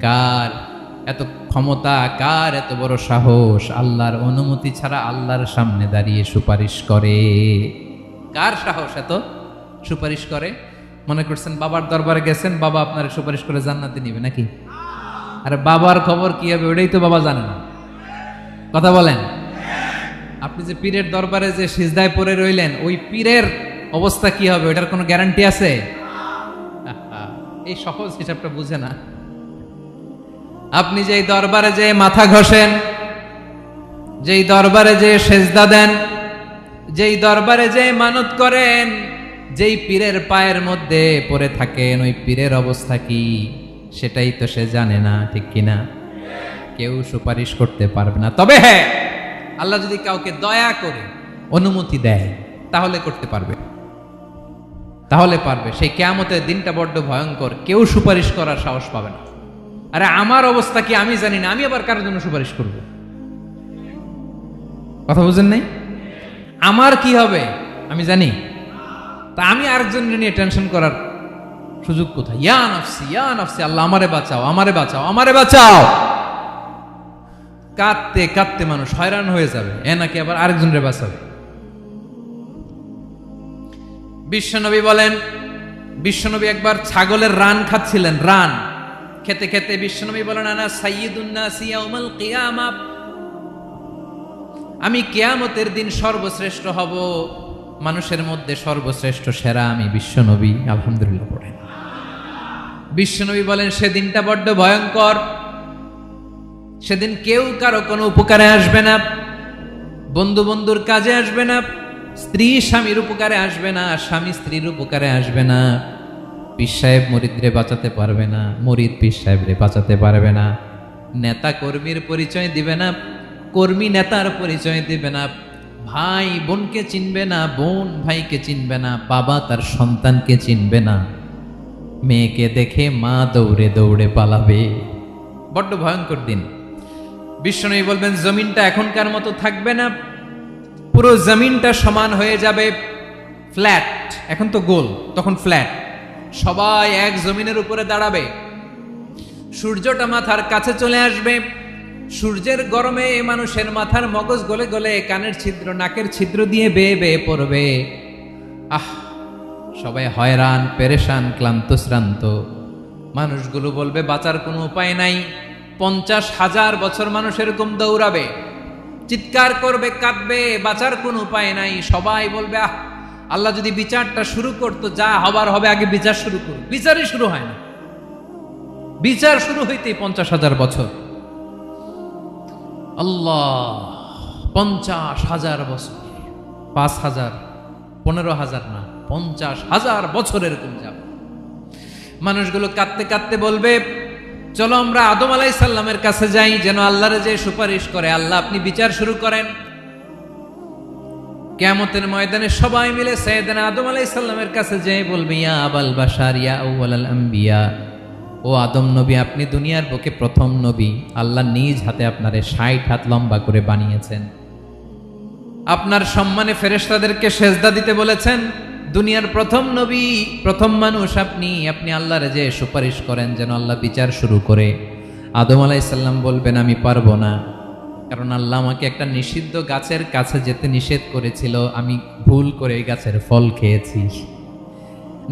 কার এত ক্ষমতা, কার এত বড় সাহস আল্লাহর অনুমতি ছাড়া আল্লাহর সামনে দাঁড়িয়ে সুপারিশ করে? কার সাহস এত সুপারিশ করে? মনে করছেন বাবার দরবারে গেছেন, বাবা আপনার সুপারিশ করে জান্নাতে নিবে নাকি? আরে বাবার খবর কি হবে ওটাই তো বাবা জানে না। কথা বলেন। আপনি যে পীরের দরবারে যে সিজদায় পড়ে রইলেন, ওই পীরের অবস্থা কি হবে ওটার কোনো গ্যারান্টি আছে? এই সহজ হিসাবটা বুঝে না। আপনি যেই দরবারে যে মাথা ঘষেন, যেই দরবারে যে সেজদা দেন, যেই দরবারে যে মানত করেন, যেই পীরের পায়ের মধ্যে পড়ে থাকেন, ওই পীরের অবস্থা কি সেটাই তো সে জানে না, ঠিক কিনা? কেউ সুপারিশ করতে পারবে না। তবে হ্যাঁ, আল্লাহ যদি কাউকে দয়া করে অনুমতি দেয় তাহলে করতে পারবে, তাহলে পারবে। সেই কিয়ামতের দিনটা বড্ড ভয়ঙ্কর, কেউ সুপারিশ করার সাহস পাবে না। আরে আমার অবস্থা কি আমি জানি না, আমি আবার কারোর জন্য সুপারিশ করব? কথা বুঝেন নাই? আমার কি হবে আমি জানি, তা আমি আরেকজনের নিয়ে টেনশন করার সুযোগ কোথায়? ইয়া নাফসি, ইয়া নাফসি, আল্লাহ আমারে বাঁচাও, আমারে বাঁচাও, আমারে বাঁচাও। কাঁদতে কাঁদতে মানুষ হয়রান হয়ে যাবে, এ নাকি আবার আরেকজনের বাঁচাবে। বিশ্বনবী বলেন, বিশ্বনবী একবার ছাগলের রান খাচ্ছিলেন, রান খেতে খেতে বিশ্বনবী বলেন, আনা সাইয়্যিদুন নাসি ইয়াউমাল কিয়ামাহ, আমি কিয়ামতের দিন সর্বশ্রেষ্ঠ হব, মানুষের মধ্যে সর্বশ্রেষ্ঠ সেরা আমি বিশ্বনবী। আলহামদুলিল্লাহ পড়েন। বিশ্বনবী বলেন সেদিনটা বড্ড ভয়ঙ্কর, সেদিন কেউ কারো কোনো উপকারে আসবে না, বন্ধু বন্ধুর কাজে আসবে না, স্ত্রী স্বামীর উপকারে আসবে না, স্বামী স্ত্রীর উপকারে আসবে না, পীর সাহেব মুরিদরে বাঁচাতে পারবে না, মুরিদ পীর সাহেবরে বাঁচাতে পারবে না, নেতা কর্মীর পরিচয় দিবে না, কর্মী নেতার পরিচয় দিবে না, ভাই বোনকে চিনবে না, বোন ভাইকে চিনবে না, বাবা তার সন্তানকে চিনবে না, মেয়েকে দেখে মা দৌড়ে দৌড়ে পালাবে। বড্ড ভয়ঙ্কর দিন। বিশ্বনবী বলবেন জমিনটা এখনকার মতো থাকবে না, পুরো জমিনটা সমান হয়ে যাবে, ফ্ল্যাট। এখন তো গোল, তখন ফ্ল্যাট। সবাই এক জমিনের উপরে দাঁড়াবে, সূর্যটা মাথার কাছে চলে আসবে, সূর্যের গরমে মানুষের মাথার মগজ গলে গলে কানের ছিদ্র নাকের ছিদ্র দিয়ে বেয়ে বেয়ে পড়বে। সবাই হয়রান, পেরেশান, ক্লান্ত শ্রান্ত। মানুষগুলো বলবে বাঁচার কোনো উপায় নাই। 50,000 বছর মানুষ এরকম দৌড়াবে, চিৎকার করবে, কাঁদবে, বাঁচার কোনো উপায় নাই। সবাই বলবে আল্লাহ যদি বিচারটা শুরু করতো, যা হবার হবে, আগে বিচার শুরু করুন। বিচারই শুরু হয় না, বিচার শুরু হইতেই 50,000 বছর। আল্লাহ, 50,000 বছর, 5,000, 15,000 না, 50,000 বছর এরকম যাবে। মানুষগুলো কাঁদতে কাঁদতে বলবে চলো আমরা আদম আলাইহিস সালামের কাছে যাই, যেন আল্লাহরে যে সুপারিশ করে, আল্লাহ আপনি বিচার শুরু করেন। কিয়ামতের ময়দানে সবাই মিলে সাইয়েদনা আদম আলাইহিস সালামের কাছে যেয়ে বলবে ইয়া আবাল বাশার, ইয়া আউয়ালাল আম্বিয়া, ও আদম নবী, আপনি দুনিয়ার বুকে প্রথম নবী, আল্লাহ নিজ হাতে আপনারে 60 হাত লম্বা করে বানিয়েছেন, আপনার সম্মানে ফেরেশতাদেরকে সেজদা দিতে বলেছেন, দুনিয়ার প্রথম নবী, প্রথম মানুষ আপনি, আপনি আল্লাহর যে সুপারিশ করেন যেন আল্লাহ বিচার শুরু করে। আদম আলাইহিস সালাম বলবেন আমি পারবো না, কারণ আল্লাহ আমাকে একটা নিষিদ্ধ গাছের কাছে যেতে নিষেধ করেছিল, আমি ভুল করে এই গাছের ফল খেয়েছি।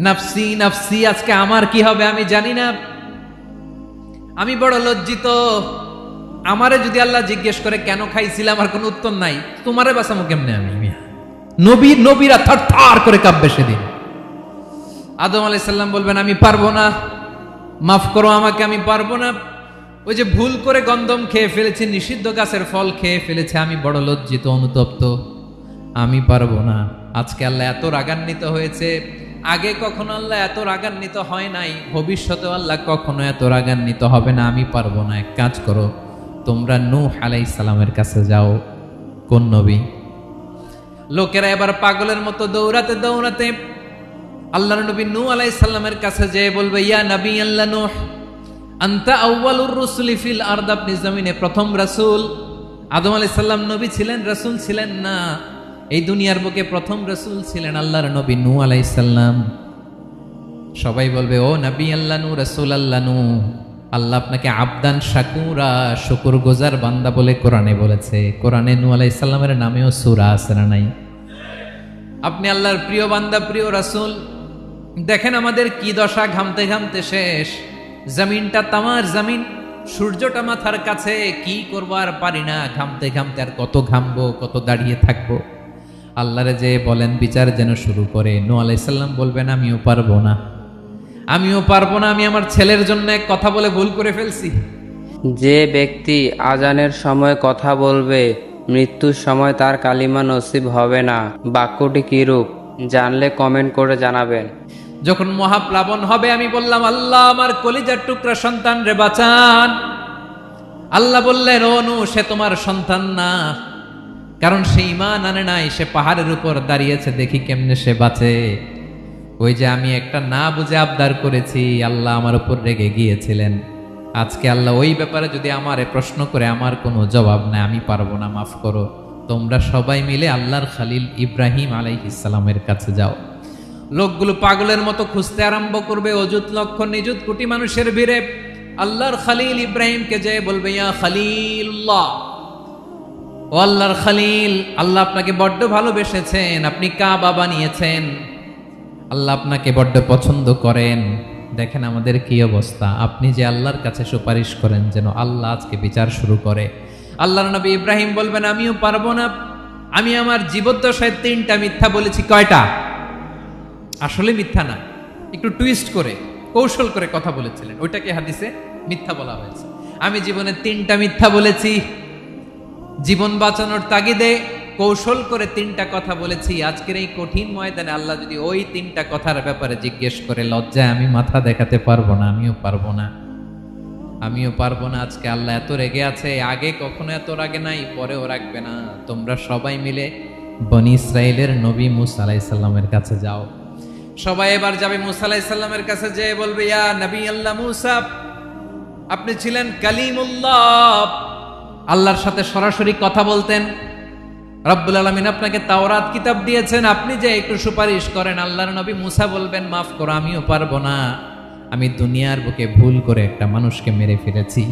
নাফসি নাফসি, আজকে আমার কি হবে আমি জানি না, আমি বড় লজ্জিত। আমারে যদি আল্লাহ জিজ্ঞেস করে কেন খাইছিলাম, আমার কোনো উত্তর নাই, তোমারে বাঁচামো কেমনে আমি? নবীরা থরথর করে কাঁপবে সেদিন। আদম আলাইহিস সালাম বলবেন আমি পারবো না, মাফ করো আমাকে, আমি পারবো না, ওই যে ভুল করে গন্ধম খেয়ে ফেলেছি, নিষিদ্ধ গাছের ফল খেয়ে ফেলেছে, আমি বড় লজ্জিত, অনুতপ্ত, আমি পারবো না। আজকে আল্লাহ এত রাগান্বিত হয়েছে, আগে কখনো আল্লাহ এত রাগান্বিত হয় নাই, ভবিষ্যতেও আল্লাহ কখনো এত রাগান্বিত হবে না, আমি পারবো না। এক কাজ করো, তোমরা নূহ আলাইহিস সালামের কাছে যাও। কোন নবী? লোকেরা এবার পাগলের মতো দৌড়াতে দৌড়াতে আল্লাহর নবী নূহ আলাইহিস সালামের কাছে যেয়ে বলবে ইয়া নবী আল্লাহ নূহ, আনতা আউয়ালুর রুসুলি ফিল আরদ, আপনি জমিনে প্রথম রাসূল। আদম আলাইহিস সালাম নবী ছিলেন, রাসূল ছিলেন না, এই দুনিয়ার বুকে প্রথম রাসূল ছিলেন আল্লাহর নবী নূহ আলাইহিস সালাম। সবাই বলবে ও নবী আল্লাহ নূহ, রাসূল আল্লাহ নূহ, আল্লাহ আপনাকে আবদান শাকুরা, শুকুর গুজার বান্দা বলে কোরআনে বলেছে। কোরআনে নূহ আলাইহিস সালামের নামেও সূরা আছে না নাই? আপনি আল্লাহর প্রিয় বান্দা, প্রিয় রাসূল। দেখেন আমাদের কি দশা, ঘামতে ঘামতে শেষ। জমিনটা তামার জমিন, সূর্যটা মাথার কাছে, কি করবো আর পারি না, ঘামতে ঘামতে আর কত ঘামবো, কত দাঁড়িয়ে থাকবো। আল্লাহরে যে বলেন বিচার যেন শুরু করে। নূহ আলাইহিস সালাম বলবেন আমিও পারবো না, আমিও পারবো না, আমি আমার ছেলের জন্য এক কথা বলে ভুল করে ফেলছি। যে ব্যক্তি আজানের সময় কথা বলবে, মৃত্যুর সময় তার কালিমা নসিব হবে না। বাক্যটি কিরূপ জানলে কমেন্ট করে জানাবেন। যখন মহাপ্লাবন হবে আমি বললাম আল্লাহ আমার কলিজার টুকরা সন্তান রে বাঁচান। আল্লাহ বললেন ও নূহ, সে তোমার সন্তান না, কারণ সে ঈমান আনে নাই, সে পাহাড়ের উপর দাঁড়িয়েছে, দেখি কেমনে সে বাঁচে। ওই যে আমি একটা না বুঝে আবদার করেছি, আল্লাহ আমার উপর রেগে গিয়েছিলেন। আজকে আল্লাহ ওই ব্যাপারে যদি আমারে প্রশ্ন করে, আমার কোনো জবাব নাই, আমি পারবো না, মাফ করো। তোমরা সবাই মিলে আল্লাহর খালিল ইব্রাহিম আলাইহিস সালামের কাছে যাও। লোকগুলো পাগলের মতো খুঁজতে আরম্ভ করবে, অযুত লক্ষ নিযুত কোটি মানুষের ভিড়ে আল্লাহর খালিল ইব্রাহিমকে যে বলবে ইয়া খালিলুল্লাহ, ও আল্লাহর খালিল, আল্লাহ আপনাকে বড্ড ভালোবেসেছেন, আপনি কাবা বানিয়েছেন, আল্লাহ আপনাকে বড্ড পছন্দ করেন। দেখেন আমাদের কি অবস্থা। আপনি যে আল্লাহর কাছে সুপারিশ করেন যেন আল্লাহ আজকে বিচার শুরু করে। আল্লাহর নবী ইব্রাহিম বলবেন আমিও পারবো না, আমি আমার জীবদ্দশায় 3টা মিথ্যা বলেছি। কয়টা? আসলে মিথ্যা না, একটু টুইস্ট করে কৌশল করে কথা বলেছিলেন, ওইটাকে হাদিসে মিথ্যা বলা হয়েছে। আমি জীবনে 3টা মিথ্যা বলেছি, জীবন বাঁচানোর তাগিদে কৌশল করে 3টা কথা বলেছি। আজকের এই কঠিন ময়দানে আল্লাহ যদি ওই 3টা কথার ব্যাপারে জিজ্ঞেস করে, লজ্জায় আমি মাথা দেখাতে পারবো না, আমিও পারবো না, আমিও পারবো না। আজকে আল্লাহ এত রেগে আছে, আগে কখনো এত রাগে নাই, পরেও রাখবে না। তোমরা সবাই মিলে বনি ইসরাইলের নবী মূসা আলাইহিস সালামের কাছে যাও। সবাই এবার যাবে মূসা আলাইহিস সালামের কাছে, যে বলবে ইয়া নবী আল্লাহ মূসা, আপনি ছিলেন কালিমুল্লাহ, আল্লাহর সাথে সরাসরি কথা বলতেন। রব্বুল আলামিন আপনাকে তাওরাত কিতাব দিয়েছেন, আপনি যে একটু সুপারিশ করেন। আল্লাহর নবী মূসা বলবেন মাফ করো, আমিও পারবো না, আমি দুনিয়ার বুকে ভুল করে একটা মানুষকে মেরে ফেলেছি।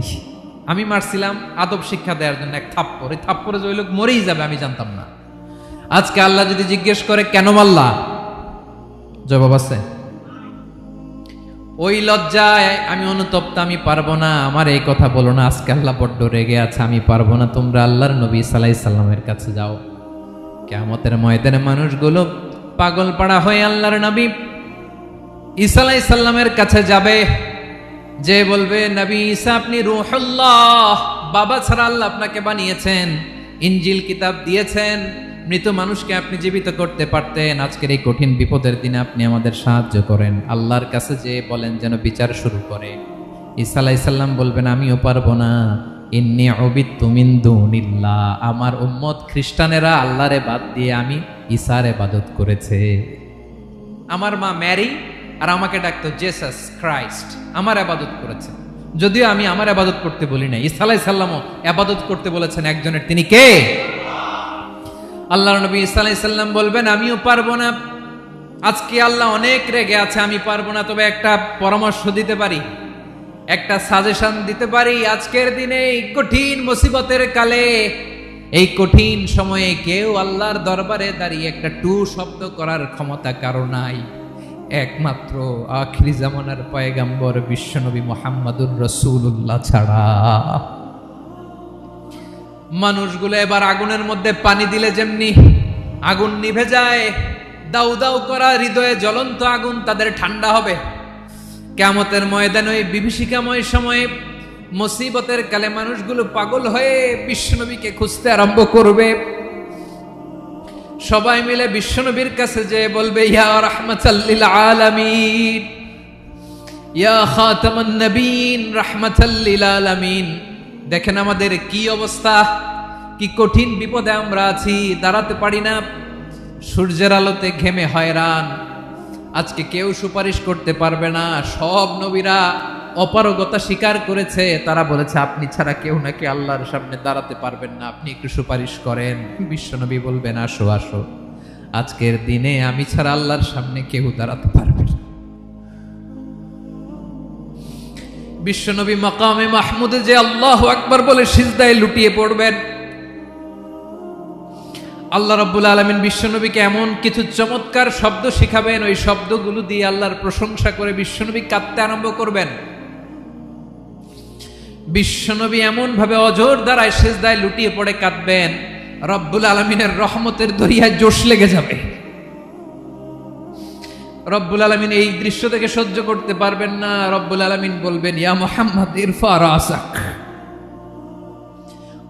আমি মারছিলাম আদব শিক্ষা দেওয়ার জন্য এক থাপ্পড়, এই থাপ্পড়ে যে ওই লোক মরেই যাবে আমি জানতাম না। আজকে আল্লাহ যদি জিজ্ঞেস করে কেন মারলা, জবাব আছে? ওই লজ্জায় আমি অনুতপ্ত, আমি পারবো না, আমার এই কথা বলো না। আজকে আল্লাহ বড্ড রেগে আছে, আমি পারবো না। তোমরা আল্লাহর নবী ঈসা আলাইহিস সালামের কাছে যাও। কিয়ামতের ময়দানে মানুষগুলো পাগল পাড়া হয়ে আল্লাহর নবী ঈসা আলাইহিস সালামের কাছে যাবে, যে বলবে নবী ঈসা আপনি রূহুল্লাহ, বাবা ছাড়া আল্লাহ আপনাকে বানিয়েছেন, ইনজিল কিতাব দিয়েছেন, মৃত মানুষকে আপনি জীবিত করতে পারতেন। আজকের এই কঠিন বিপদের দিনে আপনি আমাদের সাহায্য করেন। আল্লাহর কাছে যে বলেন যেন বিচার শুরু করে। ঈসা আলাইহিস সালাম বলবেন আমিও পারবো না, ইন্নী উবিদতু মিন দুনিল্লাহ, আমার উম্মত খ্রিস্টানেরা আল্লাহরে বাদ দিয়ে আমি ঈসার ইবাদত করেছে। আমার মা ম্যারি আর আমাকে ডাকতো জেসাস ক্রাইস্ট, আমার ইবাদত করেছে, যদিও আমি আমার ইবাদত করতে বলি না। ঈসা আলাইহিস সালামও ইবাদত করতে বলেছেন একজনের, তিনি কে? আল্লাহর নবী ঈসা আলাইহিস সালাম বলবেন আমিও পারবো না, আজকে আল্লাহ অনেক রেগে আছে, আমি পারবো না। তবে একটা পরামর্শ দিতে পারি, একটা সাজেশন দিতে পারি। আজকের দিনে এই কঠিন মুসিবতের কালে, এই কঠিন সময়ে কেউ আল্লাহর দরবারে দাঁড়িয়ে একটা টু শব্দ করার ক্ষমতা কারো নাই, একমাত্র আখিরি জামানার পয়গম্বর বিশ্বনবী মুহাম্মদুর রাসূলুল্লাহ ছাড়া। মানুষগুলো এবার আগুনের মধ্যে পানি দিলে যেমনি আগুন নিভে যায়, দাউ দাউ করা হৃদয়ে জ্বলন্ত আগুন তাদের ঠান্ডা হবে। কিয়ামতের ময়দানে ওই বিভীষিকাময় সময়ে, মুসিবতের কালে মানুষগুলো পাগল হয়ে বিশ্বনবীকে খুঁজতে আরম্ভ করবে। সবাই মিলে বিশ্বনবীর কাছে যে বলবে ইয়া রাহমাতাল লিল আলামিন, ইয়া খাতামান নবীন, রাহমাতাল লিল আলামিন। দেখেন আমাদের কি অবস্থা, কি কঠিন বিপদে আমরা আছি, দাঁড়াতে পারি না, সূর্যের আলোতে ঘেমে হয়রান। আজকে কেউ সুপারিশ করতে পারবে না। সব নবীরা অপারগতা স্বীকার করেছে, তারা বলেছে আপনি ছাড়া কেউ নাকি আল্লাহর সামনে দাঁড়াতে পারবেন না, আপনি একটু সুপারিশ করেন। বিশ্বনবী বলবেন আসো আসো, আজকের দিনে আমি ছাড়া আল্লাহর সামনে কেউ দাঁড়াতে পারবে না। বিশ্বনবী মাকামে মাহমুদে যে আল্লাহু আকবার বলে সিজদায় লুটিয়ে পড়বেন, আল্লাহ রাব্বুল আলামিন বিশ্বনবীকে এমন কিছু চমৎকার শব্দ শিখাবেন, ওই শব্দগুলো দিয়ে আল্লাহর প্রশংসা করে বিশ্বনবী কাঁদতে আরম্ভ করবেন। বিশ্বনবী এমন ভাবে অজর দ্বারায় সিজদায় লুটিয়ে পড়ে কাঁদবেন, রব্বুল আলামিনের রহমতের দরিয়ায় জোশ লেগে যাবে। রব্বুল আলামিন এই দৃশ্য থেকে সহ্য করতে পারবেন না। রব্বুল আলামিন বলবেন, ইয়া মুহাম্মদ ইরফা রাসাক,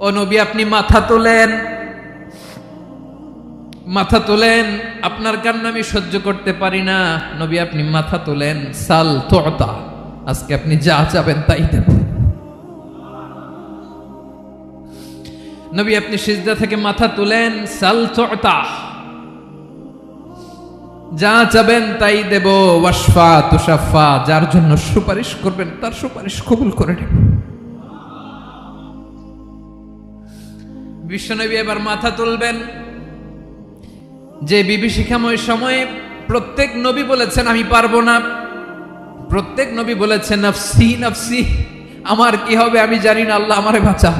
ও নবী আপনি মাথা তোলেন, মাথা তোলেন, আপনার কান্না আমি সহ্য করতে পারি না। নবী আপনি মাথা তোলেন, সাল তুতা, আজকে আপনি যা চাবেন তাই দেব। নবী আপনি সিজদা থেকে মাথা তুলেন, সাল তুতা, যা চাবেন তাই দেব। ওয়াশফা তুশাফা, যার জন্য সুপারিশ করবেন তার সুপারিশ কবুল করে নেব। বিশ্বনবী এবার মাথা তুলবেন। যে বিভীষিকাময় সময়ে প্রত্যেক নবী বলেছেন আমি পারবো না, প্রত্যেক নবী বলেছেন নফসি নফসি, আমার কি হবে আমি জানি না, আল্লাহ আমারে বাঁচাও।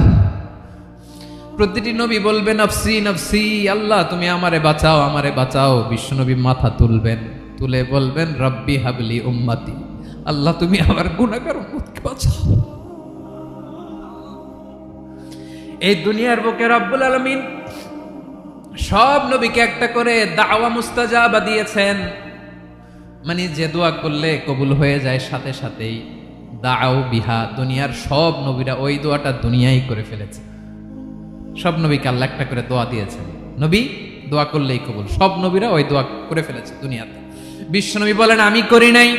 প্রতিটি নবী বলবেন নফসি নফসি, আল্লাহ তুমি আমারে বাঁচাও, আমারে বাঁচাও। বিশ্বনবী মাথা তুলবেন, তুলে বলবেন রব্বি হাবলি উম্মতি, আল্লাহ তুমি আমার গুনাহগার উম্মতকে বাঁচাও। এই দুনিয়ার বুকে রব্বুল আলামিন সব নবীকে একটা করে দাওয়া মুস্তাজাবা দিয়েছেন, মানে যে দোয়া করলে কবুল হয়ে যায় সাথে সাথেই। দাও বিহা, দুনিয়ার সব নবীরা ওই দোয়াটা দুনিয়ায় করে ফেলেছে। সব নবীকে আল্লাহ একটা করে দোয়া দিয়েছেন, নবী দোয়া করলেই কবুল। সব নবীরা ওই দোয়া করে ফেলেছে দুনিয়াতে। বিশ্বনবী বলেন আমি করি নাই।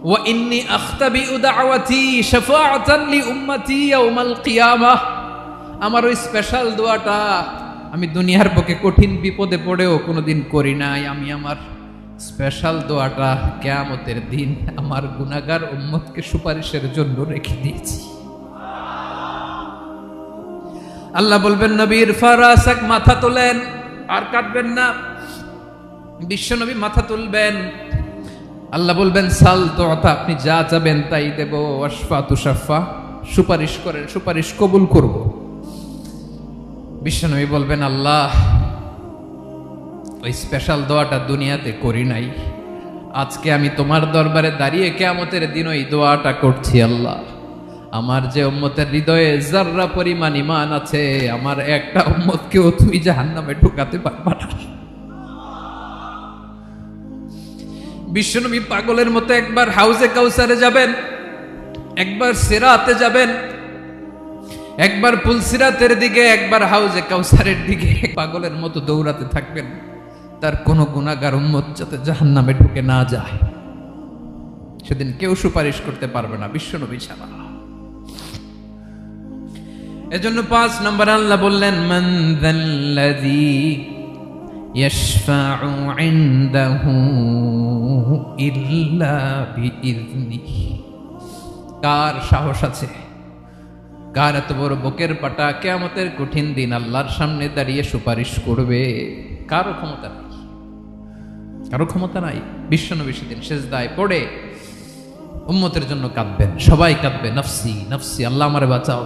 ওয়া ইন্নী আখতাবিউ দাওয়াতি শাফাআতান লি উম্মতি ইয়াউমাল কিয়ামাহ, আমার ওই স্পেশাল দোয়াটা আমি দুনিয়ার বুকে কঠিন বিপদে পড়েও কোনোদিন করি নাই। আমি আমার স্পেশাল দোয়াটা কিয়ামতের দিন আমার গুনাহগার উম্মতকে সুপারিশের জন্য রেখে দিয়েছি। আল্লাহ বলবেন নবীর ফারাসাক, মাথা তোলেন, আর কাঁদবেন না। বিশ্বনবী মাথা তুলবেন, আল্লাহ বলবেন সাল তুতা, আপনি যা চাবেন তাই দেব। ওয়াশফা তুশাফা, সুপারিশ করেন, সুপারিশ কবুল করব। বিশ্বনবী বলবেন আল্লাহ ওই স্পেশাল দোয়াটা দুনিয়াতে করি নাই, আজকে আমি তোমার দরবারে দাঁড়িয়ে কিয়ামতের দিন ওই দোয়াটা করছি। আল্লাহ আমার যে উম্মতের হৃদয়ে যাররা পরিমাণ ঈমান আছে, আমার একটা উম্মতকেও তুই জাহান্নামে ঢুকাতে পারবা না। বিশ্বনবী পাগলের মতো একবার হাউজে কাউসারে যাবেন, একবার সিরাতে যাবেন, একবার পুলসিরাতের দিকে, একবার হাউজে কাউসারের দিকে, পাগলের মতো দৌড়াতে থাকবেন, তার কোনো গুনাহগার উম্মত যাতে জাহান্নামে ঢুকে না যায়। সেদিন কেউ সুপারিশ করতে পারবে না বিশ্বনবী ছাড়া। এজন্য 5 নম্বর আল্লাহ বললেন মান যাল্লাযী ইয়াশফাউ ইনদাহু ইল্লা বিইযনিহি, কার সাহস আছে, কার এত বড় বুকের পাটা কিয়ামতের কঠিন দিন আল্লাহর সামনে দাঁড়িয়ে সুপারিশ করবে? কারো ক্ষমতা নাই, কারো ক্ষমতা নাই। বিশ্বনবী সেদিন সিজদায় পড়ে উম্মতের জন্য কাঁদবেন, সবাই কাঁদবে নফসি নফসি, আল্লাহ আমারে বাঁচাও,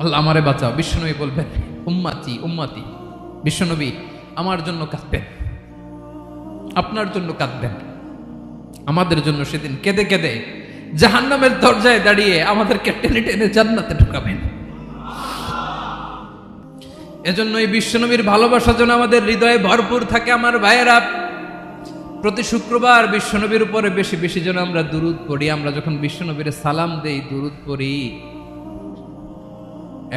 আল্লাহ আমারে বাঁচাও। বিশ্বনবী বলবেন উম্মতি উম্মতি, বিশ্বনবী আমার জন্য কাঁদবেন, আপনার জন্য কাঁদবেন, আমাদের জন্য সেদিন কেঁদে কেঁদে জাহান্নামের দরজায় দাঁড়িয়ে আমাদেরকে টেনে টেনে জান্নাতে ঢুকাবেন। এজন্য এই বিশ্বনবীর ভালোবাসা যেন আমাদের হৃদয়ে ভরপুর থাকে। আমার ভাইয়েরা, প্রতি শুক্রবার বিশ্বনবীর উপরে বেশি বেশি যেন আমরা দুরূদ পড়ি। আমরা যখন বিশ্বনবীর সালাম দেই, দুরূদ পড়ি,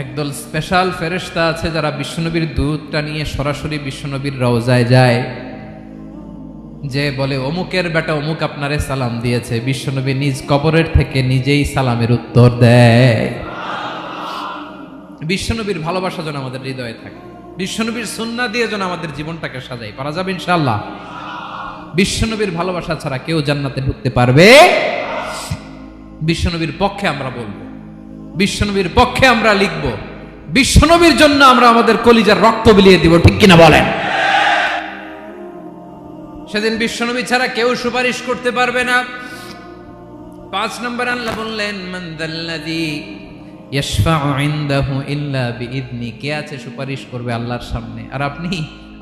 একদল স্পেশাল ফেরেশতা আছে যারা বিশ্বনবীর দুধটা নিয়ে সরাসরি বিশ্বনবীর রওজায় যায়, যে বলে অমুকের বেটা অমুক আপনারে সালাম দিয়েছে। বিশ্বনবী নিজ কবরের থেকে নিজেই সালামের উত্তর দেয়। বিশ্বনবীর ভালোবাসা যেন আমাদের হৃদয়ে থাকে, বিশ্বনবীর সুন্নাহ দিয়ে যেন আমাদের জীবনটাকে সাজাই। পারা যাবে ইনশাআল্লাহ। বিশ্বনবীর ভালোবাসা ছাড়া কেউ জান্নাতে ঢুকতে পারবে? বিশ্বনবীর পক্ষে আমরা বলবো, বিশ্বনবীর পক্ষে আমরা লিখব, বিশ্বনবীর জন্য আমরা আমাদের কলিজার রক্ত বিলিয়ে দিব, ঠিক কিনা বলেন? সেদিন বিশ্বনবী ছাড়া কেউ সুপারিশ করতে পারবে না। 5 নম্বর আল্লাহ বললেন মান যাল্লাযী ইয়াশফাউ ইনদাহু ইল্লা বিইذনি, কে আছে সুপারিশ করবে আল্লাহর সামনে আর আপনি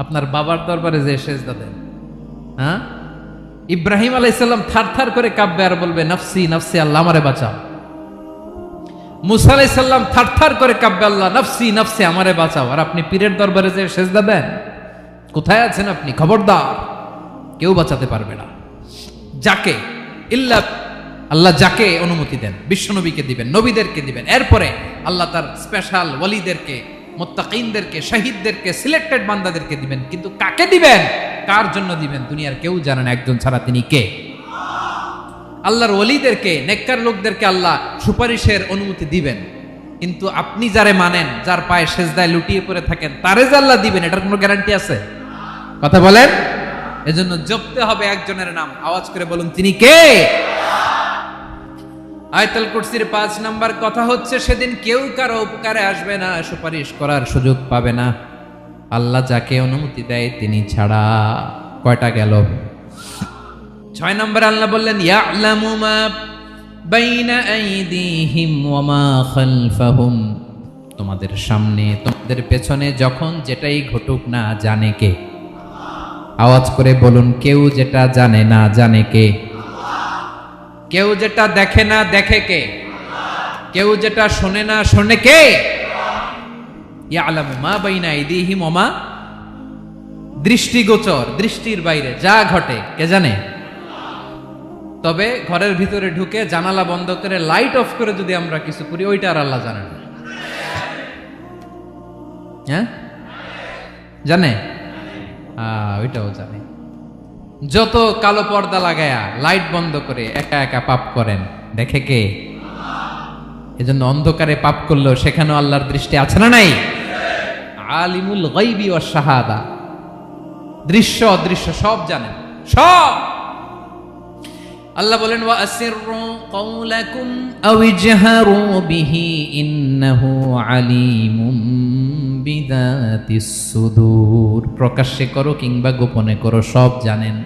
আপনার বাবার দরবারে যে সেজদা দেন। হ্যাঁ, ইব্রাহিম আলাইহিস সালাম থারথার করে কাঁপবে আর বলবে নাফসি নাফসি, আল্লাহ আমারে বাঁচাও। মুসা আলাইহিস সালাম থারথার করে কাঁপবে, আল্লাহ নাফসি নাফসি, আমারে বাঁচাও। আর আপনি পীরের দরবারে যে সেজদা দেন, কোথায় আছেন আপনি? খবরদার, কেউ বাঁচাতে পারবে না। যাকে ইল্লা আল্লাহ যাকে অনুমতি দেন, বিশ্বনবীকে দিবেন, নবীদেরকে দিবেন, এরপরে আল্লাহ তার স্পেশাল ওয়ালিদেরকে, মুত্তাকিনদেরকে, শহীদদেরকে, সিলেক্টেড বান্দাদেরকে দিবেন। কিন্তু কাকে দিবেন, কার জন্য দিবেন, দুনিয়ার কেউ জানে না, একজন ছাড়া, তিনি কে? আল্লাহর ওয়ালিদেরকে, নেককার লোকদেরকে আল্লাহ সুপারিশের অনুমতি দিবেন। কিন্তু আপনি যারে মানেন, যার পায়ে সেজদায় লুটিয়ে পড়ে থাকেন, তারে যে আল্লাহ দিবেন, এটার কোনো গ্যারান্টি আছে? কথা বলেন। এজন্য জপতে হবে একজনের নাম, আওয়াজ করে বলুন, তিনি কে? আয়াতুল কুরসির 5 নাম্বার কথা হচ্ছে, সেদিন কেউ কারো উপকারে আসবে না, সুপারিশ করার সুযোগ পাবে না, আল্লাহ যাকে অনুমতি দেয় তিনি ছাড়া। কয়টা গেল? 6 নাম্বার আল্লাহ বললেন ইয়ালামু মা বাইনা আইদিহিম ওয়া মা খালফাহুম, তোমাদের সামনে তোমাদের পেছনে যখন যেটাই ঘটুক না জানে কে? আওয়াজ করে বলুন, কেউ যেটা জানে না জানে কে? কেউ যেটা দেখে না দেখে কে? কেউ যেটা শোনে না শোনে কে? ইয়ালামু মা বাইনা আইদিহিম ওয়া মা, দৃষ্টিগোচর, দৃষ্টির বাইরে যা ঘটে কে জানে? তবে ঘরের ভিতরে ঢুকে জানালা বন্ধ করে লাইট অফ করে যদি আমরা কিছু করি, ওইটা আর আল্লাহ জানে না। হ্যাঁ, জানে? ওইটাও জানে। যত কালো পর্দা লাগায়া লাইট বন্ধ করে একা একা পাপ করেন, দেখে কে? এজন্য অন্ধকারে পাপ করলেও সেখানেও আল্লাহর দৃষ্টি আছে না নাই? আলিমুল গায়বি ওয়াশ শাহাদা, দৃশ্য অদৃশ্য সব জানেন, সব। আল্লাহ বলেন ওয়া আসিররু কাওলাকুম আও ইজহারু বিহি ইন্নাহু আলিমুম বিযাতিস সুদূর, প্রকাশ্যে করো কিংবা গোপনে করো সব জানেন,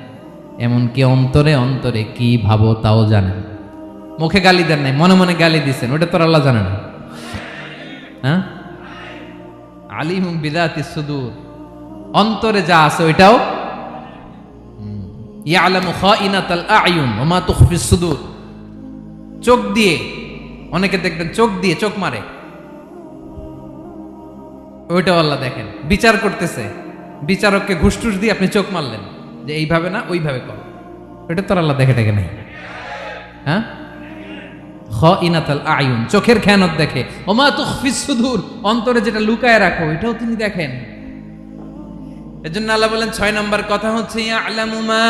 এমনকি অন্তরে অন্তরে কি ভাবো তাও জানেন। মুখে গালি দেন নাই, মনে মনে গালি দিছেন, ওটা তো আল্লাহ জানে না? হ্যাঁ, আলিমুম বিযাতিস সুদূর, অন্তরে যা আছে ওইটাও। ইয়ালামু খাইনাতাল আয়ুন ওয়া মা তুখফিস সুদূর, চোখ দিয়ে, অনেকে দেখবেন চোখ দিয়ে চোখ মারে, ওইটাও আল্লাহ দেখেন। বিচার করতেছে, বিচারককে ঘুষ টুস দিয়ে আপনি চোখ মারলেন যে এইভাবে না ওইভাবে কর, ওইটা তো আল্লাহ দেখে দেখে নাই। হ্যাঁ, খাইনাতাল আয়ুন, চোখের খেয়ানত দেখে। ওয়া মা তুখফিস সুদূর, অন্তরে যেটা লুকায় রাখো এটাও তিনি দেখেন। এজন্য আল্লাহ বলেন 6 নম্বর কথা হচ্ছে ইয়ালামু মা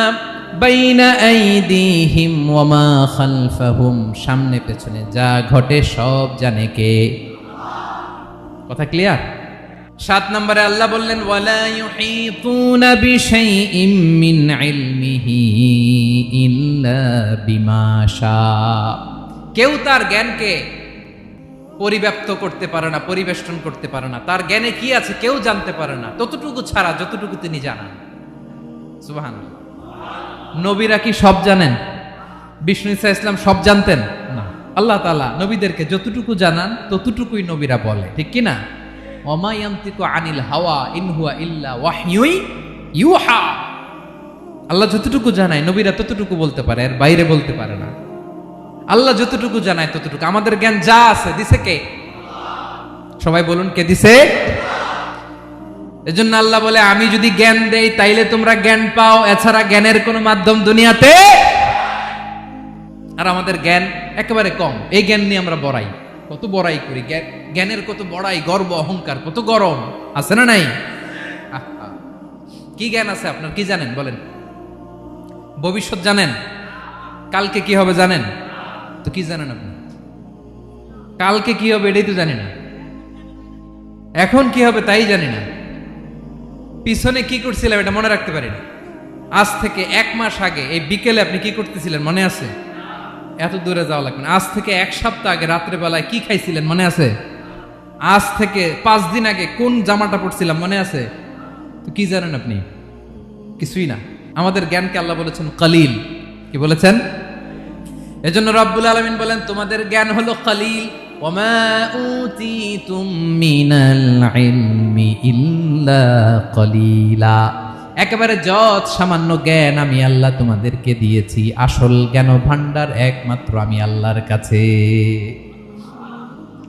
বাইনা আইদিহিম ওয়া মা খালফাহুম, সামনে পেছনে যা ঘটে সব জানে কে? কথা ক্লিয়ার? 7 নম্বরে আল্লাহ বললেন ওয়ালা ইউহিতুনা বিশাইইম মিন ইলমিহি ইল্লা বিমা শা, কেউ তার জ্ঞানকে পরিব্যাপ্ত করতে পারে না, পরিবেষ্টন করতে পারে না। তার জ্ঞানে কি আছে কেউ জানতে পারে না, ততটুকু ছাড়া যতটুকু তিনি জানান। সুবহানাল্লাহ। নবীরা কি সব জানেন? বিষ্ণু ঈসা ইসলাম সব জানতেন না। আল্লাহ তাআলা নবীদেরকে যতটুকু জানান ততটুকুই নবীরা বলে, ঠিক কি না? ওয়া মা ইয়ানতিকু আনিল হাওয়া ইন হুয়া ইল্লা ওয়াহয়ুন ইউহা, আল্লাহ যতটুকু জানায় নবীরা ততটুকু বলতে পারে, এর বাইরে বলতে পারে না। আল্লাহ যতটুকু জানায় ততটুকু। আমাদের জ্ঞান যা আছে দিছে কে? সবাই বলুন, কে দিছে? এজন্য আল্লাহ বলে আমি যদি জ্ঞান দেই তাইলে তোমরা জ্ঞান পাও, এছাড়া জ্ঞানের কোনো মাধ্যম দুনিয়াতে। আর আমাদের জ্ঞান একেবারে কম, এই জ্ঞান নিয়ে আমরা বড়াই, কত বড়াই করি, জ্ঞানের কত বড়াই, গর্ব অহংকার, কত গরম আছে না নাই? কি জ্ঞান আছে আপনার? কি জানেন বলেন? ভবিষ্যৎ জানেন? কালকে কি হবে জানেন? তো কি জানেন আপনি? কালকে কি হবে এটাই তো জানি না, এখন কি হবে তাই জানি না, পিছনে কি করছিলাম এটা মনে রাখতে পারি না। আজ থেকে 1 মাস আগে এই বিকেলে আপনি কি করতেছিলেন মনে আছে? এত দূরে যাওয়া লাগবে না। আজ থেকে 1 সপ্তাহ আগে রাত্রে বেলায় কি খাইছিলেন মনে আছে? আজ থেকে 5 দিন আগে কোন জামাটা পরছিলাম মনে আছে? তো কি জানেন আপনি? কিছুই না। আমাদের জ্ঞানকে আল্লাহ বলেছেন কলিল। কি বলেছেন? এজন্য রব্বুল আলামিন বলেন তোমাদের জ্ঞান হলো কলিল, ওমা উতিতুম মিনাল ইলমি ইল্লা কলিলা, একেবারে যত সামান্য জ্ঞান আমি আল্লাহ তোমাদেরকে দিয়েছি, আসল জ্ঞান ভান্ডার একমাত্র আমি আল্লাহর কাছে।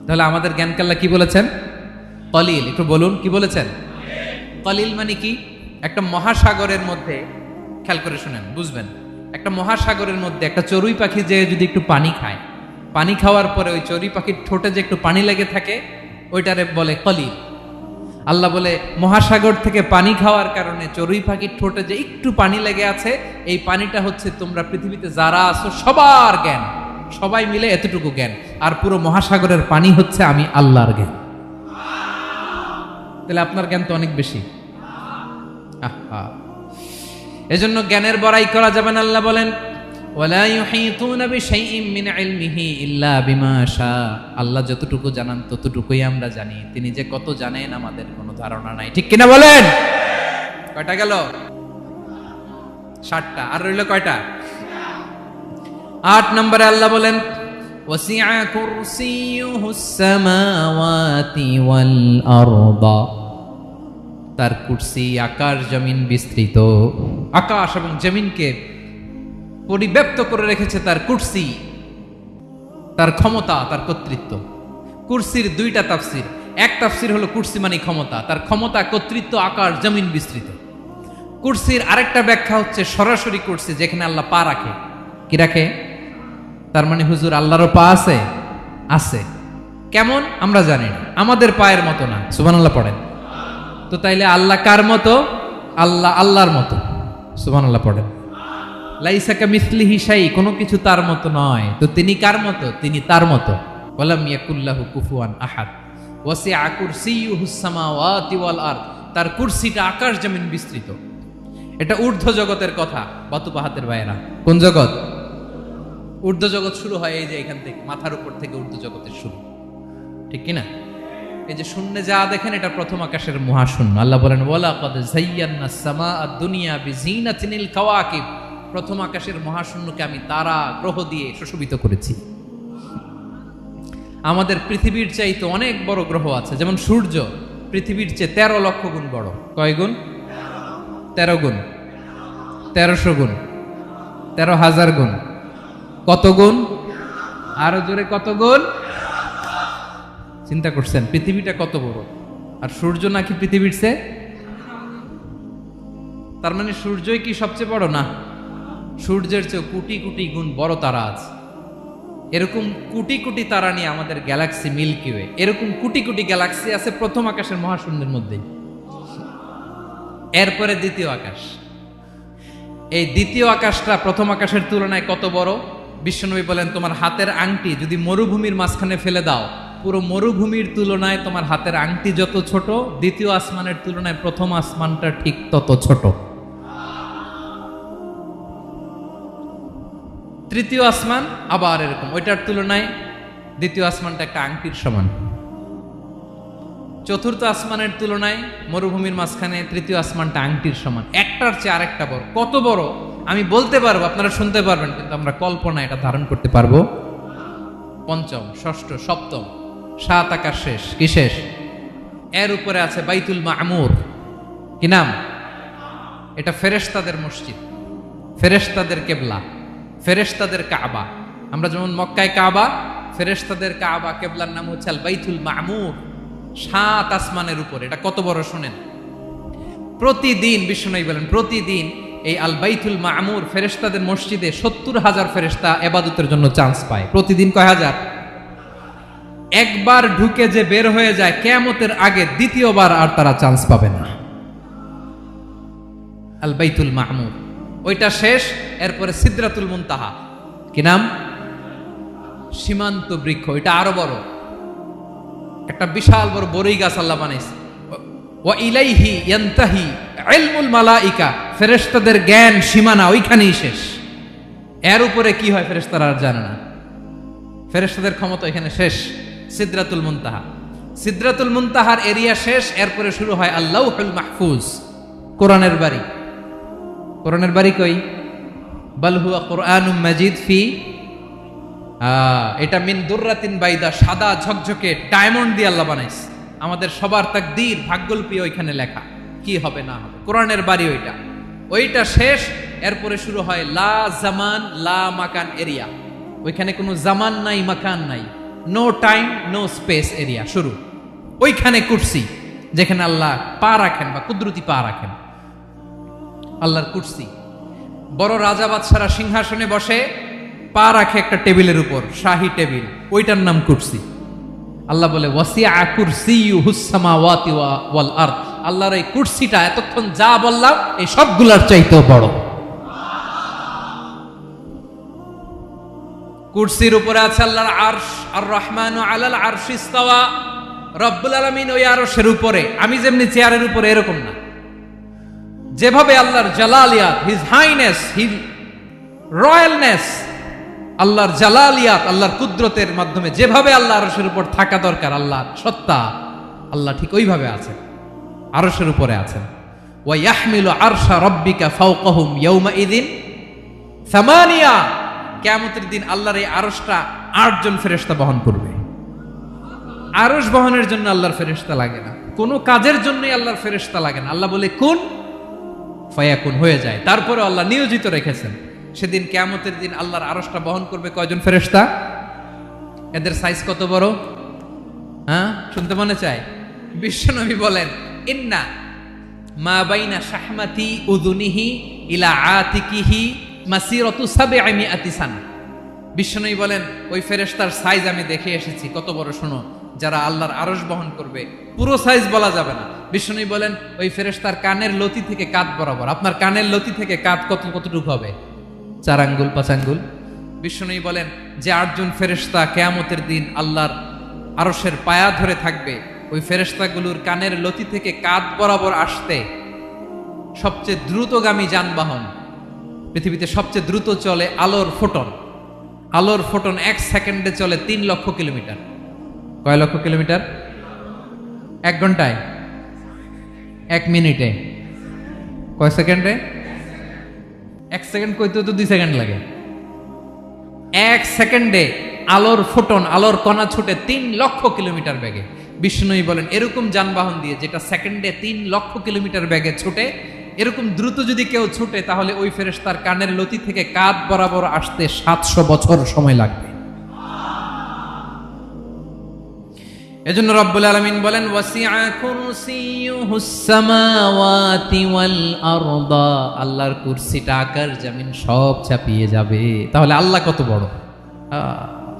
তাহলে আমাদের জ্ঞানকে আল্লাহ কি বলেছেন? কলিল। একটু বলুন কি বলেছেন? কলিল মানে কি? একটা মহাসাগরের মধ্যে, খেয়াল করে শুনেন বুঝবেন, একটা মহাসাগরের মধ্যে একটা চড়ুই পাখি যে যদি একটু পানি খায়, পানি খাওয়ার পরে ওই চড়ুই পাখির ঠোঁটে যে একটু পানি লেগে থাকে ওইটারে বলে কলিল। আল্লাহ বলে মহাসাগর থেকে পানি খাওয়ার কারণে চড়ুই পাখির ঠোঁটে যে একটু পানি লেগে আছে, এই পানিটা হচ্ছে তোমরা পৃথিবীতে যারা আছো সবার জ্ঞান, সবাই মিলে এতটুকু জ্ঞান, আর পুরো মহাসাগরের পানি হচ্ছে আমি আল্লাহর জ্ঞান। তাহলে আপনার জ্ঞান তো অনেক বেশি। এজন্য জ্ঞানের বড়াই করা যাবে না। আল্লাহ বলেন ওয়ালা ইউহিতুনা বিশাইইম মিন ইলমিহি ইল্লা বিমা শা, আল্লাহ যতটুকু জানান ততটুকুই আমরা জানি, তিনি যে কত জানেন আমাদের কোনো ধারণা নাই। ঠিক কিনা বলেন? কয়টা গেল? 7টা। আর রইল কয়টা? 8 নম্বরে আল্লাহ বলেন ওয়াসিআ কুরসিয়ুহুস সামাওয়াতি ওয়াল আরদা, তার কুরসি আকাশ জমিন বিস্তৃত, আকাশ এবং জমিনকে পরিব্যাপ্ত করে রেখেছে তার কুরসি, তার ক্ষমতা, তার কর্তৃত্ব। কুরসির 2টা তাফসির। এক তাফসির হলো কুরসি মানে ক্ষমতা, তার ক্ষমতা কর্তৃত্ব আকাশ জমিন বিস্তৃত। কুরসির আরেকটা ব্যাখ্যা হচ্ছে সরাসরি কুরসি, যেখানে আল্লাহ পা রাখে। কি রাখে? তার মানে হুজুর আল্লাহরও পা আছে? আছে। কেমন আমরা জানি না, আমাদের পায়ের মতো না। সুবহানাল্লাহ পড়েন তো। তাইলে আল্লাহ কার মতো? আল্লাহ আল্লাহর মতো। সুবহানাল্লাহ পড়েন। লাইসা কামিসলিহি শাই, কোনো কিছু তার মতো নয়। তো তিনি কার মতো? তিনি তার মতো। ওয়ালাম ইয়াকুল্লাহু কুফুয়ান আহাদ। ওয়াসিআ কুরসিয়ুহুস সামাওয়াতি ওয়াল আরদ, তার কুরসিটা আকাশ জমিন বিস্তৃত। এটা ঊর্ধ্ব জগতের কথা বাতুপাহাতের ভাইয়েরা। কোন জগৎ? ঊর্ধ্ব জগৎ শুরু হয় এই যে এখান থেকে, মাথার উপর থেকে ঊর্ধ্ব জগতের শুরু। ঠিক কিনা? এই যে শূন্যে যা দেখেন এটা প্রথম আকাশের মহাশূন্য। আল্লাহ বলেন ওয়ালাকাদ যায়্যানাস সামাআদ দুনিয়া বিজিনাতিনিল কাওয়াকিব, প্রথম আকাশের মহাশূন্যকে আমি তারা গ্রহ দিয়ে সুশোভিত করেছি। আমাদের পৃথিবীর চাইতে অনেক বড় গ্রহ আছে, যেমন সূর্য পৃথিবীর চেয়ে 13 লক্ষ গুণ বড়। কয় গুণ? 13 গুণ, 1300 গুণ, 13,000 গুণ। কত গুণ? আরো জোরে কত গুণ? চিন্তা করছেন পৃথিবীটা কত বড়, আর সূর্য নাকি পৃথিবীর চেয়ে? তার মানে সূর্যই কি সবচেয়ে বড়? না, সূর্যের চেয়ে কোটি কোটি গুণ বড় তারা আছে। এরকম কোটি কোটি তারা নিয়ে আমাদের গ্যালাক্সি মিল্কি ওয়ে, এরকম কোটি কোটি গ্যালাক্সি আছে প্রথম আকাশের মহাশূন্যের মধ্যে। এরপরে দ্বিতীয় আকাশ। এই দ্বিতীয় আকাশটা প্রথম আকাশের তুলনায় কত বড়? বিশ্বনবী বলেন তোমার হাতের আংটি যদি মরুভূমির মাঝখানে ফেলে দাও, পুরো মরুভূমির তুলনায় তোমার হাতের আংটি যত ছোট, দ্বিতীয় আসমানের তুলনায় প্রথম আসমানটা ঠিক তত ছোট। তৃতীয় আসমান আবার এরকম, ওইটার তুলনায় দ্বিতীয় আসমানটা একটা আংটির সমান। চতুর্থ আসমানের তুলনায় মরুভূমির মাঝখানে তৃতীয় আসমানটা আংটির সমান। একটার চেয়ে আরেকটা বড়। কত বড় আমি বলতে পারবো, আপনারা শুনতে পারবেন, কিন্তু আমরা কল্পনা এটা ধারণ করতে পারবো। পঞ্চম, ষষ্ঠ, সপ্তম, 7 আকাশ শেষ। কি শেষ? এর উপরে আছে বাইতুল মামুর। কি নাম? এটা ফেরেশতাদের মসজিদ, ফেরেশতাদের কেবলা, ফেরেশতাদের কাবা। আমরা যেমন মক্কায় কাবা, ফেরেশতাদের কাবা কেবলার নাম হচ্ছে আল বাইতুল মামুর। 7 আসমানের উপরে। এটা কত বড় শুনেন। প্রতিদিন বিশ্বনবী বলেন প্রতিদিন এই আল বাইতুল মামুর ফেরেশতাদের মসজিদে 70,000 ফেরেশতা ইবাদতের জন্য চান্স পায়। প্রতিদিন কয় হাজার? একবার ঢুকে যে বের হয়ে যায় কিয়ামতের আগে দ্বিতীয়বার আর তারা চান্স পাবে না। আল বাইতুল মামুর ওইটা শেষ। এরপরে সিদরাতুল মুনতাহা। কি নাম? সীমান্ত বৃক্ষ। এটা আরো বড়, একটা বিশাল বড় বড়ই গাছ আল্লাহ বানাইছে। ওয়া ইলাইহি ইয়ানতাহি ইলমুল মালাইকা, ফেরেশতাদের জ্ঞান সীমানা ওইখানেই শেষ। এর উপরে কি হয় ফেরেশতারা আর জানে না। ফেরেশতাদের ক্ষমতা এখানে শেষ। সিদরাতুল মুনতাহা, সিদরাতুল মুনতাহার এরিয়া শেষ। এরপরে শুরু হয় আল্লাহুল মাহফুজ, কোরআনের বাড়ি। কোরআনের বাড়ি কই? বাল হুয়া কুরআনুম মাজিদ ফি এটা মিন দুররাতিন বাইদা, সাদা ঝকঝকে ডায়মন্ড দিয়ে আল্লাহ বানাইছে। আমাদের সবার তাকদীর ভাগ্যলিপি ওইখানে লেখা, কি হবে না হবে। কোরআনের বাড়ি ওইটা শেষ, এরপরে শুরু হয় লা জামান লা মাকান এরিয়া। ওইখানে কোনো জামান নাই, মাকান নাই, no time no space area শুরু। ওইখানে কুরসি, যেখানে আল্লাহ পা রাখেন বা কুদরতি পা রাখেন, আল্লাহর কুরসি। বড় রাজা বাদশারা সিংহাসনে বসে পা রাখে একটা টেবিলের উপর, শাহী টেবিল, ওইটার নাম কুরসি। আল্লাহ বলে ওয়াসিআ কুরসিয়ুহুস সামাওয়াতি ওয়াল আরদ। আল্লাহর এই কুরসিটা এতক্ষণ যা বললাম এই সবগুলার চাইতেও বড়। কুরসির উপরে আছে আল্লাহর আরশ, আর রহমানু আলাল আরশি ইস্তাওয়া। রব্বুল আলামিন ওই আরশের উপরে, আমি যেমনি চেয়ারের উপরে এরকম না। যেভাবে আল্লাহর জালালিয়াত, হিজ হাইনেস, হিজ রয়্যালনেস, আল্লাহর জালালিয়াত, আল্লাহর কুদরতের মাধ্যমে যেভাবে আল্লাহ আরশের উপর থাকা দরকার, আল্লাহর সত্তা, আল্লাহ ঠিক ওইভাবে আছেন, আরশের উপরে আছেন। ওয়া ইয়াহমিলু আরশা রাব্বিকা ফাওকাহুম ইয়াওমাইযিন সামানিয়া। কিয়ামতের দিন আল্লাহর এই আরশটা 8 জন ফেরেশতা বহন করবে। আরশ বহনের জন্য আল্লাহর ফেরেশতা লাগে না, কোনো কাজের জন্যই আল্লাহর ফেরেশতা লাগে না। আল্লাহ বলে কুন ফায়াকুন, হয়ে যায়। তারপরে আল্লাহ নিয়োজিত রেখেছেন। সেদিন কিয়ামতের দিন আল্লাহর আরশটা বহন করবে কয়জন ফেরেশতা? এদের সাইজ কত বড়? শুনতে মনে চায়? বিশ্বনবী বলেন ইন্না মা বাইনা শাহমাতি উযুনিহি ইলা আতিকিহি মাসিরাতু 700 সানা। বিশ্বনবী বলেন ওই ফেরেশতার সাইজ আমি দেখে এসেছি কত বড়। শোনো, যারা আল্লাহর আরশ বহন করবে, পুরো সাইজ বলা যাবে না। বিশ্বনবী বলেন ওই ফেরেশতার কানের লতি থেকে কাঁধ বরাবর। আপনার কানের লতি থেকে কাঁধ কতটুকু হবে? 4 আঙ্গুল 5 আঙ্গুল। বিশ্বনবী বলেন যে 8 জন ফেরেশতা কিয়ামতের দিন আল্লাহর আরশের পায়া ধরে থাকবে, ওই ফেরেশতাগুলোর কানের লতি থেকে কাঁধ বরাবর আসতে সবচেয়ে দ্রুতগামী যানবাহন, পৃথিবীতে সবচেয়ে দ্রুত চলে আলোর ফোটন। আলোর ফোটন 1 সেকেন্ডে চলে 3 লক্ষ কিলোমিটার। কয় লক্ষ কিলোমিটার? 1 ঘন্টায়? 1 মিনিটে? কয় সেকেন্ডে? 1 সেকেন্ড কইতে তো 2 সেকেন্ড লাগে। 1 সেকেন্ডে আলোর ফোটন, আলোর কণা ছুটে 3 লক্ষ কিলোমিটার বেগে। বিষ্ণুই বলেন এরকম যানবাহন দিয়ে, যেটা সেকেন্ডে 3 লক্ষ কিলোমিটার বেগে ছুটে, এরকম দ্রুত যদি কেউ ছুটে, তাহলে ওই ফেরেশতার কানের লতি থেকে কাঁধ বরাবর আসতে 700 বছর সময় লাগবে। এজন্য রব্বুল আলামিন বলেন ওয়াসিআ কুরসিয়ুহুস সামাওয়াতি ওয়াল আরদা। আল্লাহর কুরসিটা আকাশ জমিন সব চাপিয়ে যাবে। তাহলে আল্লাহ কত বড়!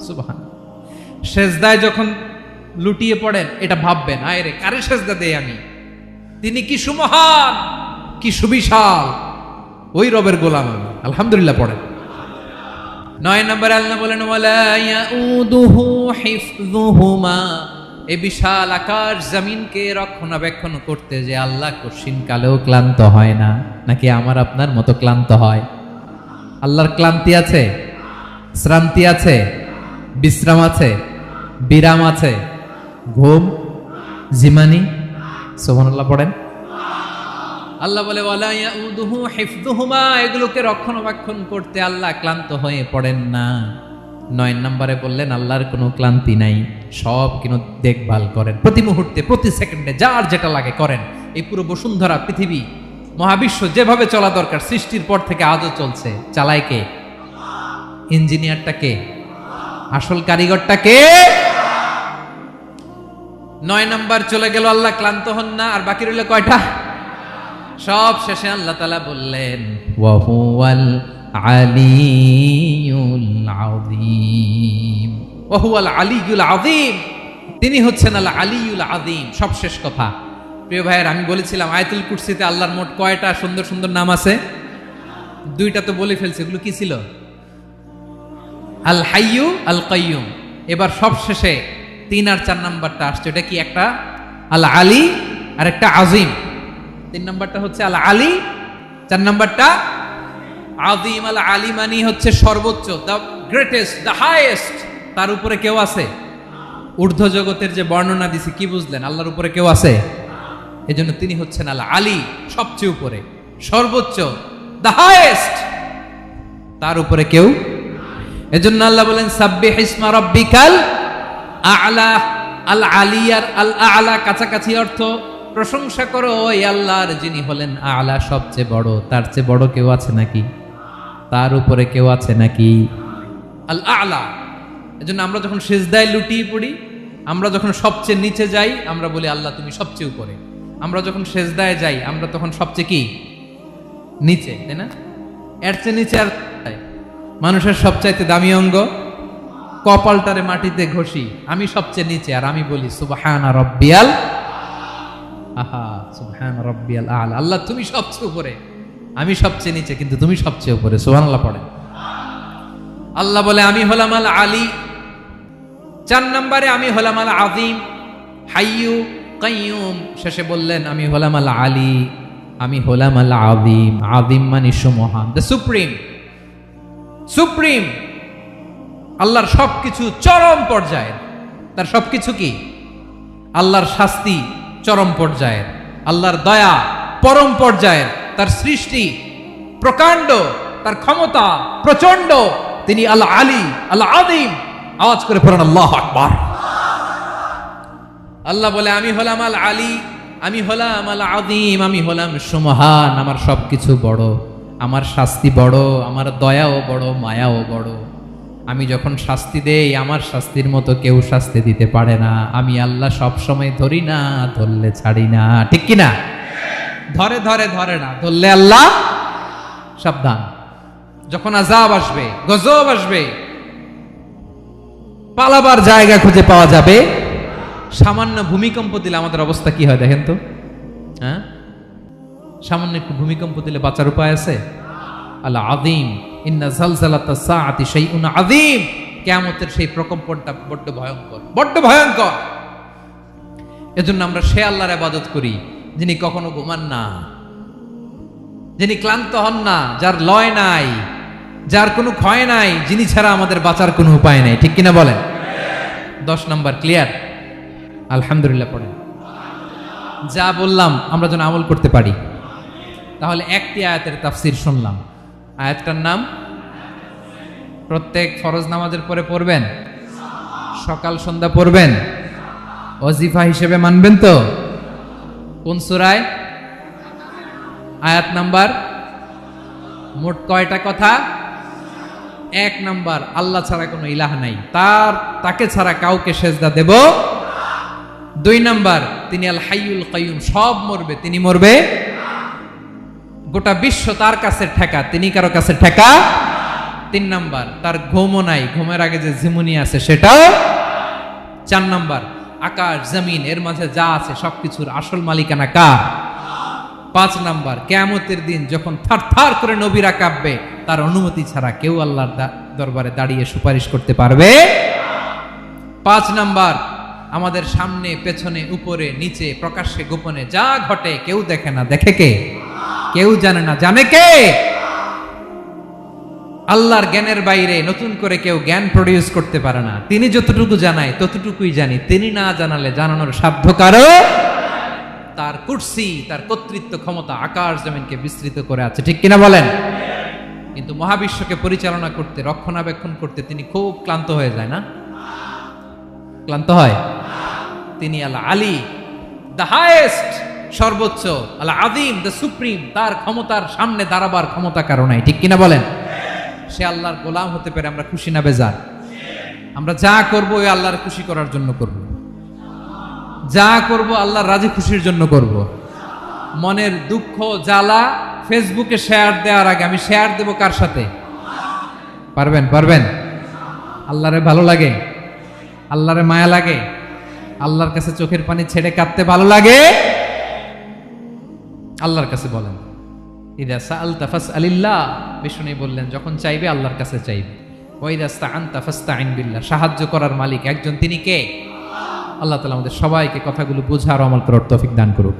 সুবহান। সেজদায় যখন লুটিয়ে পড়েন, এটা ভাববেন, আয় রে কারে সেজদা দেই আমি, তিনি কি সুমহান, কি সুবিশাল, ওই রবের গোলাম আমি। আলহামদুলিল্লাহ পড়েন। 9 নম্বরে আল্লাহ বলেন ওয়ালা ইয়াউদুহু হিফযুহুমা। এই বিশাল আকাশ জমিনকে রক্ষণাবেক্ষণ করতে যে আল্লাহ কঠিন কালেও ক্লান্ত হয় না, নাকি আমার আপনার মতো ক্লান্ত হয়? আল্লাহর ক্লান্তি আছে, শ্রান্তি আছে, বিশ্রাম আছে, বিরাম আছে, ঘুম, জিমানি? সুবহানাল্লাহ পড়েন। আল্লাহ বলে ওয়ালা ইয়াউদুহু হিফযুহুমা, এগুলোকে রক্ষণাবেক্ষণ করতে আল্লাহ ক্লান্ত হয়ে পড়েন না। 9 নম্বরে বললেন আল্লাহর কোনো ক্লান্তি নাই, সব কিন্তু দেখভাল করেন, প্রতি মুহূর্তে প্রতি সেকেন্ডে যার যেটা লাগে করেন। এই পুরো বসুন্ধরা, পৃথিবী, মহাবিশ্ব যেভাবে চলা দরকার সৃষ্টির পর থেকে আজও চলছে। চালায় কে? ইঞ্জিনিয়ারটা কে? আসল কারিগরটা কে? 9 নম্বর চলে গেল, আল্লাহ ক্লান্ত হন না। আর বাকি রইল কয়টা? সব শেষে আল্লাহ তাআলা বললেন ওয়া হুয়াল আলিয়ুল আযীম। ওয়া হুয়াল আলিয়ুল আযীম, তিনি হচ্ছেন আল আলিয়ুল আযীম। সব শেষ কথা। প্রিয় ভাইয়ের, আমি বলেছিলাম আয়াতুল কুরসিতে আল্লাহর মোট কয়টা সুন্দর সুন্দর নাম আছে? 2টা তো বলে ফেলছে। এগুলো কি ছিল? আল হাইয়ু, আল কাইয়ুম। এবার সব শেষে 3 আর 4 নাম্বারটা আসছে। এটা কি? একটা আল আলী আর একটা আযীম। 3 নাম্বারটা হচ্ছে আল আলী, 4 নাম্বারটা আযীম। আল আলী মানে হচ্ছে সর্বোচ্চ, দ্য গ্রেটেস্ট, দ্য হাইয়েস্ট। তার উপরে কেউ আছে? ঊর্ধ্ব জগতের যে বর্ণনা দিছি, কি বুঝলেন? আল্লাহর উপরে কেউ আছে? এজন্য তিনি হচ্ছেন আল আলী, সবচেয়ে উপরে, সর্বোচ্চ, দ্য হাইয়েস্ট। তার উপরে কেউ এজন্য আল্লাহ বলেন সাব্বিহ ইসমা রাব্বিকাল আ'লা। আল আলিয়ার আল আ'লা কাছাকাছি অর্থ প্রশংসা করো ওই আল্লাহর যিনি হলেন আ'লা, সবচেয়ে বড়। তার চেয়ে বড় কেউ আছে নাকি? তার উপরে কেউ আছে নাকি? আল আ'লা। এজন্য আমরা যখন সিজদায় লুটিয়ে পড়ি, আমরা যখন সবচেয়ে নিচে যাই, আমরা বলি আল্লাহ তুমি সবচেয়ে উপরে। আমরা যখন সিজদায় যাই, আমরা তখন সবচেয়ে কি? নিচে, তাই না? এর চেয়ে নিচে আর মানুষের সবচাইতে দামি অঙ্গ কপালটারে মাটিতে ঘষি, আমি সবচেয়ে নিচে, আর আমি বলি সুবহানা রাব্বিয়াল আহা, সুবহানা রাব্বিয়াল আ'লা। আল্লাহ তুমি সবচেয়ে উপরে, আমি সবচেয়ে নিচে, কিন্তু তুমি সবচেয়ে উপরে। সুবহানাল্লাহ পড়ে। আল্লাহ বলে আমি হলাম আল আলী। 4 নম্বরে আমি হলাম আল আযীম, হাইয়ু কাইয়ুম। শেষে বললেন আমি হলাম আল আলী, আমি হলাম আল আযীম। আযীম মানে সুমহান, দ্য সুপ্রিম। সুপ্রিম আল্লাহর সবকিছু চরম পর্যায়ের। তার সবকিছু কি? আল্লাহর শাস্তি চরম পর্যায়ের, আল্লাহর দয়া পরম পর্যায়ের, তার সৃষ্টি প্রকাণ্ড, তার ক্ষমতা প্রচন্ড। তিনি আল আলী আল আযীম। আওয়াজ করে পড়েন আল্লাহু আকবার। আল্লাহ বলে আমি হলাম আল আলী, আমি হলাম আল আযীম, আমি হলাম সুমহান। আমার সবকিছু বড়, আমার শাস্তি বড়, আমার দয়াও বড়, মায়াও বড়। আমি যখন শাস্তি দেই, আমার শাস্তির মতো কেউ শাস্তি দিতে পারে না। আমি আল্লাহ সব সময় ধরি না, ধরলে ছাড়ি না। ঠিক কি না? ধরে ধরে ধরে না, ধরলে আল্লাহ সাবধান। যখন আযাব আসবে, গজব আসবে, পালাবার জায়গা খুঁজে পাওয়া যাবে। সামান্য ভূমিকম্প দিলে আমাদের অবস্থা কি হয় দেখেন তো? হ্যাঁ, সামান্য একটু ভূমিকম্প দিলে বাঁচার উপায় আছে? আল আযীম, ইন্না যালযালাতাস সাআতি শাইউন আযীম। কিয়ামতের সেই প্রকম্পনটা বড্ড ভয়ঙ্কর, বড্ড ভয়ঙ্কর। এজন্য আমরা সে আল্লাহর ইবাদত করি যিনি কখনো ঘুমান না, যিনি ক্লান্ত হন না, যার লয় নাই, যার কোনো ক্ষয় নাই, যিনি ছাড়া আমাদের বাঁচার কোনো উপায় নাই। ঠিক কিনা বলেন? 10 নম্বর ক্লিয়ার? আলহামদুলিল্লাহ পড়েন। যা বললাম আমরা যেন আমল করতে পারি। তাহলে একটি আয়াতের তাফসীর শুনলাম। আয়াতটার নাম প্রত্যেক ফরজ নামাজের পরে পড়বেন, সকাল সন্ধ্যা পড়বেন, ওয়াজিফা হিসেবে মানবেন তো? কোন সূরায়? আয়াত নাম্বার? মোট কয়টা কথা? 1 নাম্বার, আল্লাহ ছাড়া কোনো ইলাহ নাই, তাকে ছাড়া কাউকে সেজদা দেব। 2 নাম্বার, তিনি আল হাইয়ুল কাইয়ুম, সব মরবে, তিনি মরবে। গোটা বিশ্ব তার কাছে ঠেকা, তিনি কারো কাছে ঠেকা। 3 নাম্বার, তার ঘুমও নাই, ঘুমের আগে যে ঝিমুনি আছে সেটাও। 4 নাম্বার, আকাশ জমিন এর মাঝে যা আছে সবকিছুর আসল মালিকানা কার? 5 নাম্বার, কিয়ামতের দিন যখন থারথার করে নবীরা কাঁপবে, তার অনুমতি ছাড়া কেউ আল্লাহর দরবারে দাঁড়িয়ে সুপারিশ করতে পারবে। 5 নাম্বার, আমাদের সামনে পেছনে উপরে নিচে প্রকাশ্যে গোপনে যা ঘটে কেউ দেখে না, দেখে কে? কেউ জানে না, জানে কে? আল্লাহর জ্ঞানের বাইরে নতুন করে কেউ জ্ঞান প্রডিউস করতে পারে না। তিনি যতটুকু জানায় ততটুকুই জানি, তিনি না জানালে জানানোর সাধ্য কারো। তার কুরসি, তার কর্তৃত্ব ক্ষমতা আকাশ জমিনকে বিস্তৃত করে আছে। ঠিক কিনা বলেন? কিন্তু মহাবিশ্বকে পরিচালনা করতে, রক্ষণাবেক্ষণ করতে তিনি খুব ক্লান্ত হয়ে যায় না? ক্লান্ত হয়? তিনি আল আলী, দ্য হাইয়েস্ট, সর্বোচ্চ, আল আযীম, দ্য সুপ্রিম। তার ক্ষমতার সামনে দাঁড়াবার ক্ষমতা কারো নাই। ঠিক কিনা বলেন? সে আল্লাহর গোলাম হতে পেরে আমরা খুশি না বেজার? আমরা যা করব ওই আল্লাহর খুশি করার জন্য করব, যা করব আল্লাহর রাজি খুশির জন্য করব। মনের দুঃখ জ্বালা ফেসবুকে শেয়ার দেওয়ার আগে আমি শেয়ার দেব কার সাথে? পারবেন? পারবেন? আল্লাহরে ভালো লাগে, আল্লাহরে মায়া লাগে, আল্লাহর কাছে চোখের পানি ছেড়ে কাঁদতে ভালো লাগে? আল্লাহর কাছে বলেন, ইদা সাআলতা ফাসআলিল্লাহ। বিষ্ণু বললেন যখন চাইবে আল্লাহর কাছে চাইবে। ওয়া ইদা ইসতাআনতা ফাসতাইন বিল্লাহ। সাহায্য করার মালিক একজন, তিনি কে? আল্লাহ তাআলা আমাদের সবাইকে কথাগুলো বোঝার আমল করার তৌফিক দান করুন।